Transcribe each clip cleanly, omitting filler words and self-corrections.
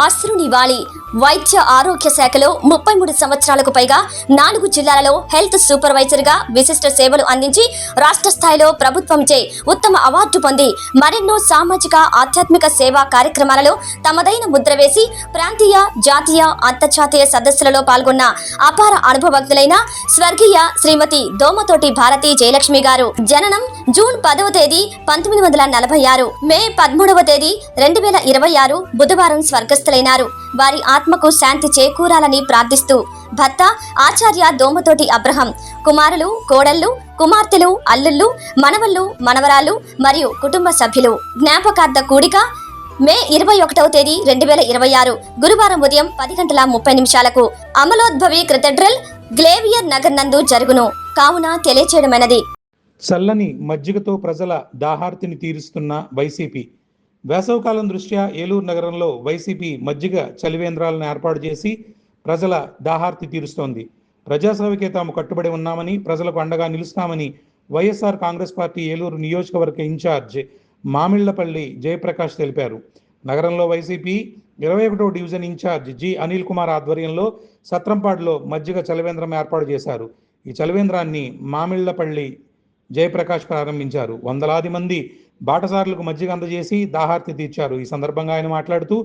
అశ్రునివాళి వైద్య ఆరోగ్య శాఖలో 33 సంవత్సరాలకు పైగా 4 జిల్లాలలో హెల్త్ సూపర్వైజర్ గా విశిష్ట సేవలు అందించి రాష్ట్ర స్థాయిలో ప్రభుత్వంచే ఉత్తమ అవార్డు పొంది మరెన్నో సామాజిక ఆధ్యాత్మిక సేవా కార్యక్రమాలలో తమదైన ముద్ర వేసి ప్రాంతీయ జాతీయ అంతర్జాతీయ సదస్సులలో పాల్గొన్న అపార అనుభవజ్ఞులైన స్వర్గీయ శ్రీమతి దోమతోటి భారతి జయలక్ష్మి గారు జననం జూన్ 10వ తేదీ 1946, మే 13వ తేదీ 2026 బుధవారం స్వర్గస్థులైనారు. వారి ఆత్మకు శాంతి చేకూరాలని ప్రార్థిస్తూ భర్త ఆచార్య దోమతోటి అబ్రహం, కుమారులు, కోడళ్లు, కుమార్తెలు, అల్లుళ్ళు, మనవళ్ళు, మనవరాలు మరియు కుటుంబ సభ్యులు జ్ఞాపకార్థ కూడిక మే 21వ తేదీ 2026 గురువారం ఉదయం 10:30 అమలోద్భవి క్రెథెడ్రల్ గ్లేవియర్ నగర్ నందు జరుగును కావున తెలియచేయడమైనది. చల్లని మజ్జిగతో ప్రజల దాహార్తిని తీరుస్తున్న వైసీపీ. వేసవకాలం దృష్ట్యా ఏలూరు నగరంలో వైసీపీ మజ్జిగ చలివేంద్రాలను ఏర్పాటు చేసి ప్రజల దాహార్తి తీరుస్తోంది. ప్రజాసేవకే తాము కట్టుబడి ఉన్నామని, ప్రజలకు అండగా నిలుస్తామని వైఎస్ఆర్ కాంగ్రెస్ పార్టీ ఏలూరు నియోజకవర్గ ఇన్ఛార్జ్ మామిళ్లపల్లి జయప్రకాష్ తెలిపారు. నగరంలో వైసీపీ 21వ division incharge G Anil Kumar ఆధ్వర్యంలో సత్రంపాడులో మజ్జిగ చలివేంద్రం ఏర్పాటు చేశారు. ఈ చలివేంద్రాన్ని మామిళ్లపల్లి జయప్రకాష్ ప్రారంభించారు. వందలాది మంది బాటసారులకు మజ్జిగ అందజేసి దాహార్తి తీర్చారు. ఈ సందర్భంగా ఆయన మాట్లాడుతూ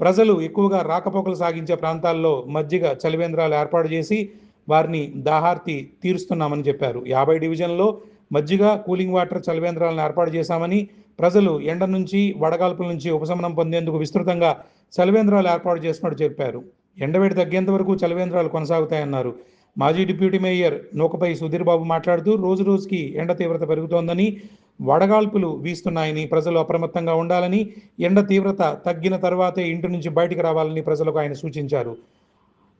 ప్రజలు ఎక్కువగా రాకపోకలు సాగించే ప్రాంతాల్లో మజ్జిగ చలివేంద్రాలు ఏర్పాటు చేసి వారిని దాహార్తి తీరుస్తున్నామని చెప్పారు. 50 డివిజన్లో మజ్జిగ, కూలింగ్ వాటర్ చలివేంద్రాలను ఏర్పాటు చేశామని, ప్రజలు ఎండ నుంచి, వడగాల్పుల నుంచి ఉపశమనం పొందేందుకు విస్తృతంగా చలివేంద్రాలు ఏర్పాటు చేస్తున్నట్టు చెప్పారు. ఎండవేడి తగ్గేంత వరకు చలివేంద్రాలు కొనసాగుతాయన్నారు. మాజీ డిప్యూటీ మేయర్ నూకపై సుధీర్ బాబు మాట్లాడుతూ రోజు రోజుకి ఎండ తీవ్రత పెరుగుతోందని, వడగాల్పులు వీస్తున్నాయని, ప్రజలు అప్రమత్తంగా ఉండాలని, ఎండ తీవ్రత తగ్గిన తర్వాతే ఇంటి నుంచి బయటికి రావాలని ప్రజలకు ఆయన సూచించారు.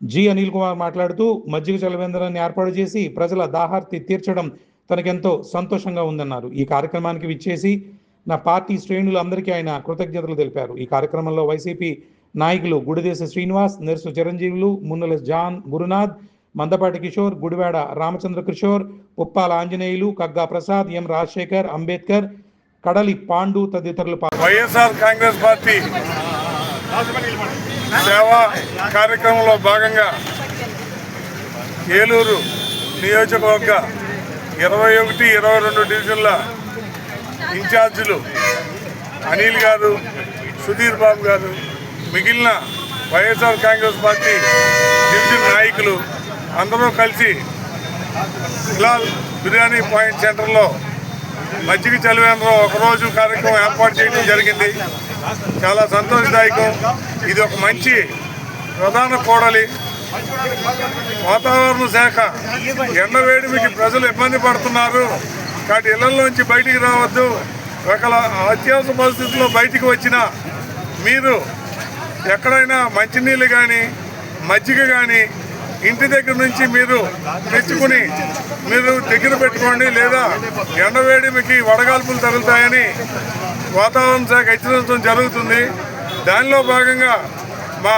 జి అనిల్ కుమార్ మాట్లాడుతూ మజ్జిగ చలివేంద్రాన్ని ఏర్పాటు చేసి ప్రజల దాహార్తి తీర్చడం తనకెంతో సంతోషంగా ఉందన్నారు. ఈ కార్యక్రమానికి విచ్చేసి నా పార్టీ శ్రేణులందరికీ ఆయన కృతజ్ఞతలు తెలిపారు. ఈ కార్యక్రమంలో వైసీపీ నాయకులు గుడిదేశ శ్రీనివాస్, నెర్సు చిరంజీవులు, మున్నెల జాన్ గురునాథ్, మందపాటి కిషోర్, గుడివాడ రామచంద్ర కిషోర్, ఉప్పాల ఆంజనేయులు, కగ్గా ప్రసాద్, ఎం రాజశేఖర్, అంబేద్కర్, కడలి పాండు తదితరులు వైఎస్ఆర్ కాంగ్రెస్ పార్టీ సేవా కార్యక్రమంలో భాగంగా ఏలూరు నియోజకవర్గ 21, 22 డివిజన్ల ఇన్ఛార్జీలు అనిల్ గారు, సుధీర్ బాబు గారు, మిగిలిన వైఎస్ఆర్ కాంగ్రెస్ పార్టీ డివిజన్ నాయకులు అందరూ కలిసి హిలాల్ బిర్యానీ పాయింట్ సెంటర్లో మజ్జిగ చలివేంద్రం ఒకరోజు కార్యక్రమం ఏర్పాటు చేయడం జరిగింది. చాలా సంతోషదాయకం. ఇది ఒక మంచి ప్రధాన కోడలి. వాతావరణ శాఖ ఎండవేడిమికి ప్రజలు ఇబ్బంది పడుతున్నారు కాబట్టి ఇళ్లలోంచి బయటికి రావద్దు, ఒకవేళ అత్యవసర పరిస్థితుల్లో బయటికి వచ్చినా మీరు ఎక్కడైనా మంచినీళ్ళు కానీ మజ్జిగ కానీ ఇంటి దగ్గర నుంచి మీరు తెచ్చుకుని మీరు దగ్గర పెట్టుకోండి, లేదా ఎండవేడిమికి వడగాల్పులు తగులుతాయని వాతావరణ శాఖ హెచ్చరించడం జరుగుతుంది. దానిలో భాగంగా మా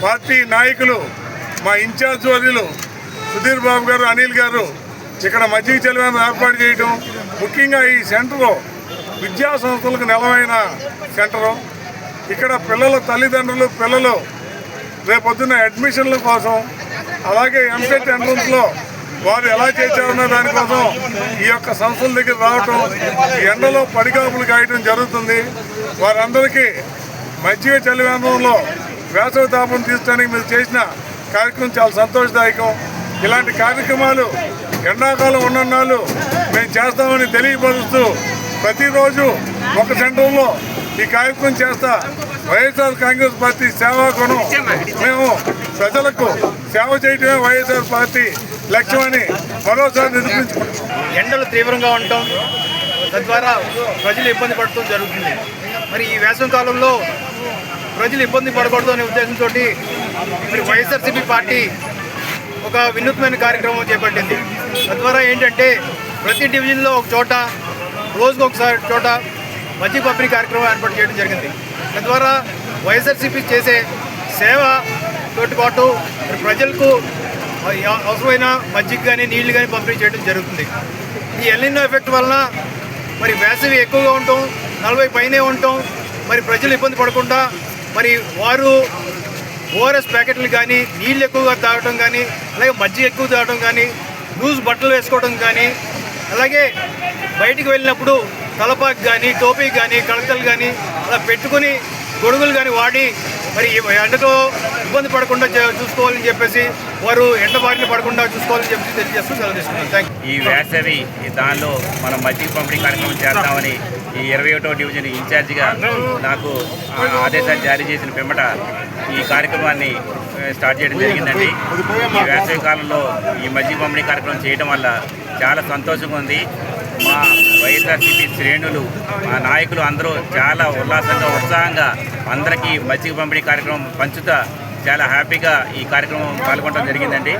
పార్టీ నాయకులు, మా ఇన్ఛార్జ్ వర్యులు సుధీర్ బాబు గారు, అనిల్ గారు ఇక్కడ మజ్జిగ చలివేంద్రం ఏర్పాటు చేయడం, ముఖ్యంగా ఈ సెంటరు విద్యా సంస్థలకు నెలవైన సెంటరు. ఇక్కడ పిల్లల తల్లిదండ్రులు, పిల్లలు రేపొద్దున్న అడ్మిషన్ల కోసం, అలాగే ఎంసెట్ ఎంట్రన్స్లో వారు ఎలా చేశారన్న దానికోసం ఈ యొక్క సంస్థల దగ్గర రావటం, ఎండలో పడిగాపులు కాయటం జరుగుతుంది. వారందరికీ మజ్జిగ చలివేంద్రంలో వేసవి తాపం తీర్చడానికి మీరు చేసిన కార్యక్రమం చాలా సంతోషదాయకం. ఇలాంటి కార్యక్రమాలు ఎండాకాలం ఉన్నన్నాళ్ళు మేము చేస్తామని తెలియపరుస్తూ ప్రతిరోజు ఒక సెంటర్లో ఈ కార్యక్రమం చేస్తా వైఎస్ఆర్ కాంగ్రెస్ పార్టీ సేవా గుణం, మేము ప్రజలకు సేవ చేయడమే వైఎస్ఆర్ పార్టీ లక్ష్యమని మరోసారి నిరూపించుకుంటాం. ఎండలు తీవ్రంగా ఉండటం తద్వారా ప్రజలు ఇబ్బంది పడటం జరుగుతుంది. మరి ఈ వేసవి కాలంలో ప్రజలు ఇబ్బంది పడకూడదు అనే ఉద్దేశంతో మరి వైఎస్ఆర్సీపీ పార్టీ ఒక వినూత్నమైన కార్యక్రమం చేపట్టింది. తద్వారా ఏంటంటే ప్రతి డివిజన్లో ఒక చోట, రోజుకు ఒకసారి చోట మజ్జిగ పంపిణీ కార్యక్రమం ఏర్పాటు చేయడం జరిగింది. తద్వారా వైఎస్ఆర్సీపీ చేసే సేవ తోటి పాటు ప్రజలకు అవసరమైన మజ్జిగ కానీ నీళ్లు కానీ పంపిణీ చేయడం జరుగుతుంది. ఈ ఎల్నినో ఎఫెక్ట్ వలన మరి వేసవి ఎక్కువగా ఉండటం, 40 పైనే ఉండటం, మరి ప్రజలు ఇబ్బంది పడకుండా మరి వారు ఓఆర్ఎస్ ప్యాకెట్లు కానీ నీళ్ళు ఎక్కువగా తాగడం కానీ అలాగే మజ్జిగ ఎక్కువ తాగడం కానీ లూజ్ బట్టలు వేసుకోవడం కానీ అలాగే బయటికి వెళ్ళినప్పుడు తలపాకు కానీ టోపీ కానీ కడతలు కానీ అలా పెట్టుకుని గొడుగులు కానీ వాడి మరి ఎండతో ఇబ్బంది పడకుండా చూసుకోవాలని చెప్పేసి వారు ఎండ బారిన పడకుండా చూసుకోవాలని చెప్పేసి తెలియజేస్తూ సెలవు తీసుకున్నాను. Thank you. ఈ వేసవి దానిలో మనం మజ్జిగ పంపిణీ కార్యక్రమం చేద్దామని ఈ 21వ డివిజన్ ఇన్ఛార్జిగా నాకు ఆదేశాలు జారీ చేసిన పిమ్మట ఈ కార్యక్రమాన్ని స్టార్ట్ చేయడం జరిగిందండి. ఈ వేసవి కాలంలో ఈ మజ్జిగ పంపిణీ కార్యక్రమం చేయడం వల్ల చాలా సంతోషంగా ఉంది. మా వైఎస్ఆర్సీపీ శ్రేణులు మా నాయకులు అందరూ చాలా ఉల్లాసంగా ఉత్సాహంగా అందరికీ మజ్జిగ పంపిణీ కార్యక్రమం పంచుతా చాలా హ్యాపీగా ఈ కార్యక్రమం పాల్గొనడం జరిగిందండి.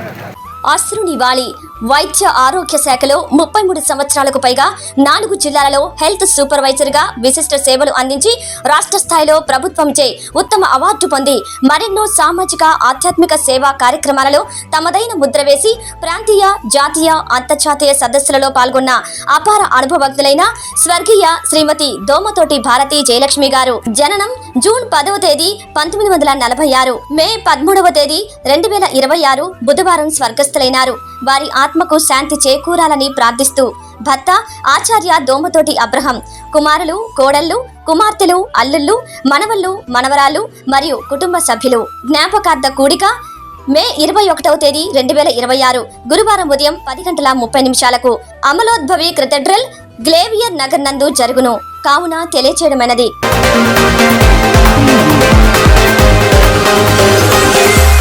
అశ్రునివాళి వైద్య ఆరోగ్య శాఖలో 33 సంవత్సరాలకు పైగా 4 జిల్లాలలో హెల్త్ సూపర్వైజర్ గా విశిష్ట సేవలు అందించి రాష్ట్ర స్థాయిలో ప్రభుత్వంచే ఉత్తమ అవార్డు పొంది మరెన్నో సామాజిక ఆధ్యాత్మిక సేవా కార్యక్రమాలలో తమదైన ముద్ర వేసి ప్రాంతీయ జాతీయ అంతర్జాతీయ సదస్సులలో పాల్గొన్న అపార అనుభవజ్ఞులైన స్వర్గీయ శ్రీమతి దోమతోటి భారతి జయలక్ష్మి గారు జననం జూన్ 10వ తేదీ 1946, మే 13వ తేదీ 2026 బుధవారం స్వర్గస్థులైనారు. వారి ఆత్మకు శాంతి చేకూరాలని ప్రార్థిస్తూ భర్త ఆచార్య దోమతోటి అబ్రహం, కుమారులు, కోడళ్లు, కుమార్తెలు, అల్లుళ్ళు, మనవళ్ళు, మనవరాలు మరియు కుటుంబ సభ్యులు జ్ఞాపకార్థ కూడిక మే 21వ తేదీ 2026 గురువారం ఉదయం 10:30 అమలోద్భవి క్యాథడ్రల్ గ్లేవియర్ నగర్ నందు జరుగును కావున తెలియచేయడమైనది.